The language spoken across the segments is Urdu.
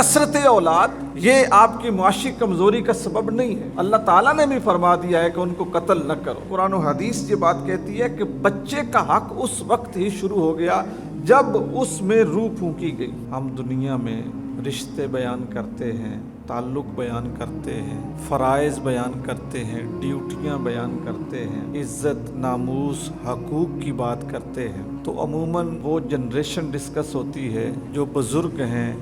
کثرت اولاد یہ آپ کی معاشی کمزوری کا سبب نہیں ہے۔ اللہ تعالیٰ نے بھی فرما دیا ہے کہ ان کو قتل نہ کرو۔ قرآن و حدیث یہ بات کہتی ہے کہ بچے کا حق اس وقت ہی شروع ہو گیا جب اس میں روح پھونکی گئی۔ ہم دنیا میں رشتے بیان کرتے ہیں، تعلق بیان کرتے ہیں، فرائض بیان کرتے ہیں، ڈیوٹیاں بیان کرتے ہیں، عزت، ناموس، حقوق کی بات کرتے ہیں، تو عموماً وہ جنریشن ڈسکس ہوتی ہے جو بزرگ ہیں،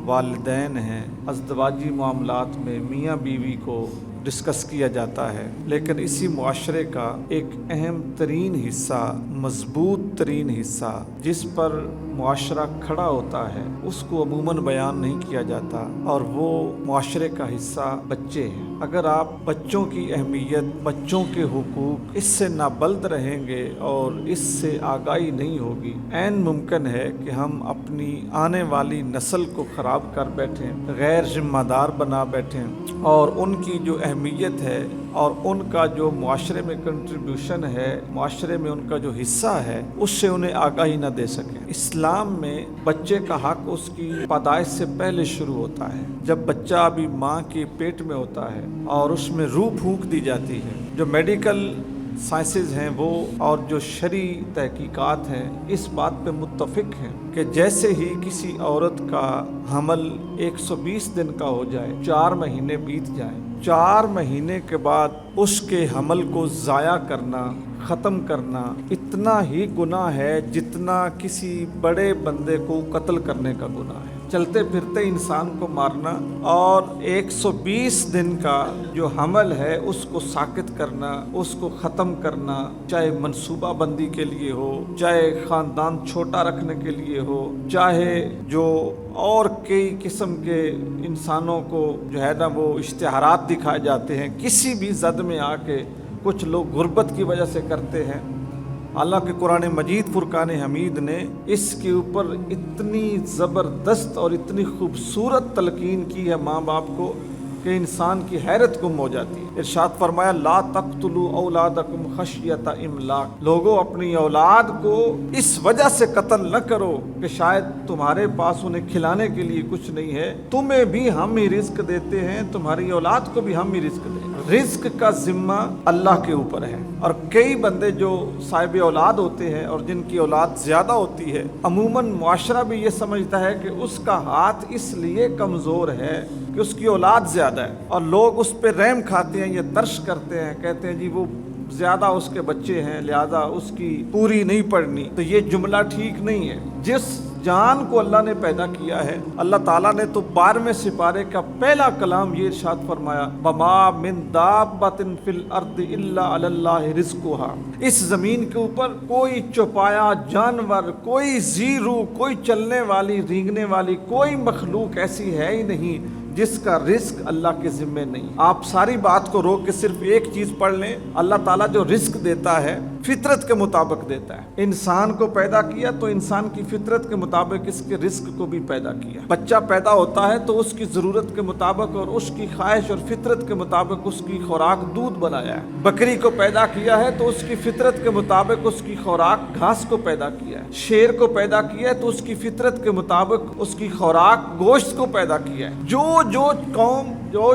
والدین ہیں، ازدواجی معاملات میں میاں بیوی کو ڈسکس کیا جاتا ہے۔ لیکن اسی معاشرے کا ایک اہم ترین حصہ، مضبوط ترین حصہ جس پر معاشرہ کھڑا ہوتا ہے، اس کو عموماً بیان نہیں کیا جاتا، اور وہ معاشرے کا حصہ بچے ہیں۔ اگر آپ بچوں کی اہمیت، بچوں کے حقوق اس سے نابلد رہیں گے اور اس سے آگاہی نہیں ہوگی، عین ممکن ہے کہ ہم اپنی آنے والی نسل کو خراب کر بیٹھیں، غیر ذمہ دار بنا بیٹھیں، اور ان کی جو اہمیت ہے اور ان کا جو معاشرے میں کنٹریبیوشن ہے، معاشرے میں ان کا جو حصہ ہے، اس سے انہیں آگاہی نہ دے سکیں۔ اسلام میں بچے کا حق اس کی پیدائش سے پہلے شروع ہوتا ہے۔ جب بچہ ابھی ماں کے پیٹ میں ہوتا ہے اور اس میں روح پھونک دی جاتی ہے، جو میڈیکل سائنسز ہیں وہ اور جو شرعی تحقیقات ہیں اس بات پہ متفق ہیں کہ جیسے ہی کسی عورت کا حمل 120 دن کا ہو جائے، 4 مہینے بیت جائیں، 4 مہینے کے بعد اس کے حمل کو ضائع کرنا، ختم کرنا اتنا ہی گناہ ہے جتنا کسی بڑے بندے کو قتل کرنے کا گناہ ہے۔ چلتے پھرتے انسان کو مارنا اور 120 دن کا جو حمل ہے اس کو ساکت کرنا، اس کو ختم کرنا، چاہے منصوبہ بندی کے لیے ہو، چاہے خاندان چھوٹا رکھنے کے لیے ہو، چاہے جو اور کئی قسم کے انسانوں کو جو ہے نا وہ اشتہارات دکھائے جاتے ہیں، کسی بھی زد میں آ کے کچھ لوگ غربت کی وجہ سے کرتے ہیں۔ حالانکہ قرآن مجید فرقان حمید نے اس کے اوپر اتنی زبردست اور اتنی خوبصورت تلقین کی ہے ماں باپ کو کہ انسان کی حیرت گم ہو جاتی ہے۔ ارشاد فرمایا لا تقتلوا اولادکم خشیۃ املاق، لوگوں اپنی اولاد کو اس وجہ سے قتل نہ کرو کہ شاید تمہارے پاس انہیں کھلانے کے لیے کچھ نہیں ہے، تمہیں بھی ہم ہی رزق دیتے ہیں، تمہاری اولاد کو بھی ہم ہی رزق دیں۔ رزق کا ذمہ اللہ کے اوپر ہے، اور کئی بندے جو صاحب اولاد ہوتے ہیں اور جن کی اولاد زیادہ ہوتی ہے، عموماً معاشرہ بھی یہ سمجھتا ہے کہ اس کا ہاتھ اس لیے کمزور ہے کہ اس کی اولاد زیادہ ہے، اور لوگ اس پہ رحم کھاتے ہیں، یہ ترش کرتے ہیں، کہتے ہیں جی وہ زیادہ اس کے بچے ہیں لہذا اس کی پوری نہیں پڑنی۔ تو یہ جملہ ٹھیک نہیں ہے۔ جس جان کو اللہ نے پیدا کیا ہے، اللہ تعالیٰ نے تو 12ویں سپارے کا پہلا کلام یہ ارشاد فرمایا وَمَا مِن دَابَّةٍ فِي الْأَرْضِ إِلَّا عَلَى اللَّهِ رِزْقُهَا، اس زمین کے اوپر کوئی چوپایا جانور، کوئی زیرو، کوئی چلنے والی رینگنے والی کوئی مخلوق ایسی ہے ہی نہیں جس کا رزق اللہ کے ذمے نہیں۔ آپ ساری بات کو روک کے صرف ایک چیز پڑھ لیں، اللہ تعالیٰ جو رزق دیتا ہے فطرت کے مطابق دیتا ہے۔ انسان کو پیدا کیا تو انسان کی فطرت کے مطابق اس کے رزق کو بھی پیدا کیا۔ بچہ پیدا ہوتا ہے تو اس کی ضرورت کے مطابق اور اس کی خواہش اور فطرت کے مطابق اس کی خوراک دودھ بنایا ہے۔ بکری کو پیدا کیا ہے تو اس کی فطرت کے مطابق اس کی خوراک گھاس کو پیدا کیا ہے۔ شیر کو پیدا کیا ہے تو اس کی فطرت کے مطابق اس کی خوراک گوشت کو پیدا کیا ہے۔ جو قوم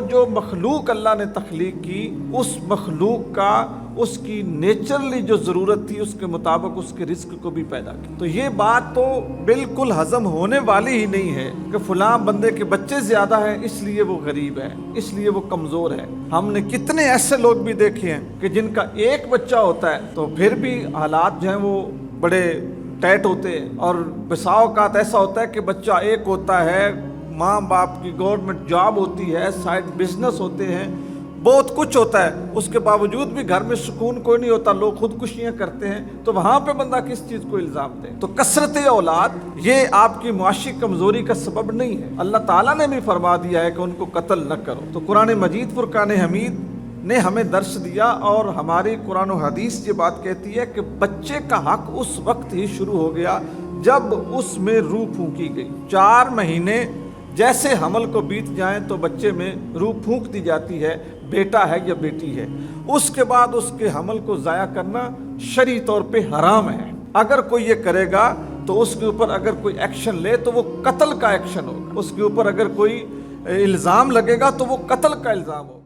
جو مخلوق اللہ نے تخلیق کی، اس مخلوق کا اس کی نیچرلی جو ضرورت تھی اس کے مطابق اس کے رزق کو بھی پیدا کی۔ تو یہ بات تو بالکل ہضم ہونے والی ہی نہیں ہے کہ فلاں بندے کے بچے زیادہ ہیں اس لیے وہ غریب ہے، اس لیے وہ کمزور ہے۔ ہم نے کتنے ایسے لوگ بھی دیکھے ہیں کہ جن کا ایک بچہ ہوتا ہے تو پھر بھی حالات جو ہیں وہ بڑے ٹائٹ ہوتے ہیں، اور بسا اوقات ایسا ہوتا ہے کہ بچہ ایک ہوتا ہے، ماں باپ کی گورنمنٹ جاب ہوتی ہے، سائڈ بزنس ہوتے ہیں، بہت کچھ ہوتا ہے، اس کے باوجود بھی گھر میں سکون کوئی نہیں ہوتا، لوگ خودکشیاں کرتے ہیں، تو وہاں پہ بندہ کس چیز کو الزام دے؟ تو کثرت اولاد یہ آپ کی معاشی کمزوری کا سبب نہیں ہے۔ اللہ تعالیٰ نے بھی فرما دیا ہے کہ ان کو قتل نہ کرو۔ تو قرآن مجید فرقان حمید نے ہمیں درس دیا، اور ہماری قرآن و حدیث یہ بات کہتی ہے کہ بچے کا حق اس وقت ہی شروع ہو گیا جب اس میں روح پھونکی گئی۔ 4 مہینے جیسے حمل کو بیت جائیں تو بچے میں روح پھونک دی جاتی ہے، بیٹا ہے یا بیٹی ہے۔ اس کے بعد اس کے حمل کو ضائع کرنا شرعی طور پہ حرام ہے۔ اگر کوئی یہ کرے گا تو اس کے اوپر اگر کوئی ایکشن لے تو وہ قتل کا ایکشن ہوگا، اس کے اوپر اگر کوئی الزام لگے گا تو وہ قتل کا الزام ہوگا۔